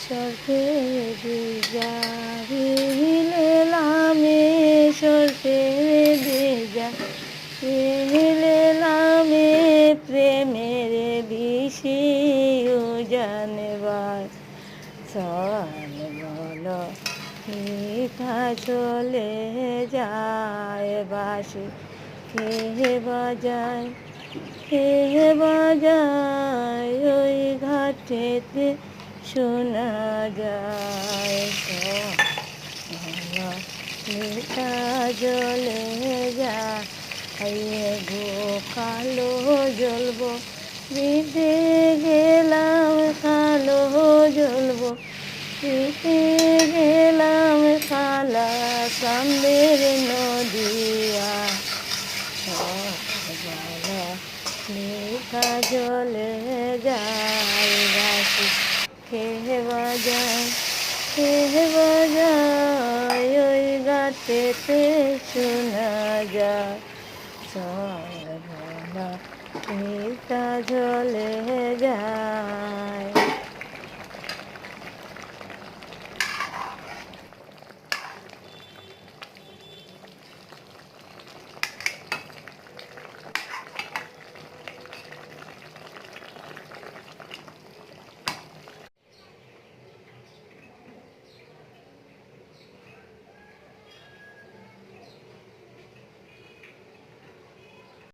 সরষে ভিজা হিলেলামে সরষে ভিজা হিলেলামে প্রেমের বিষি জানবার চল বলো মিঠা চলে যায় বাসি কে বাজায় ওই ঘাটেতে শোনা যায় মিঠা জলে যায় গো কালো জ্বলবো বিদে গেলাম কালো জ্বলবো বিদে গেলাম কালা সামনের নদিয়া মিঠা জলে যায় বাসি কে বাজায় ওই ঘাটেতে শোনা যায় চল মিঠা জলে যায়।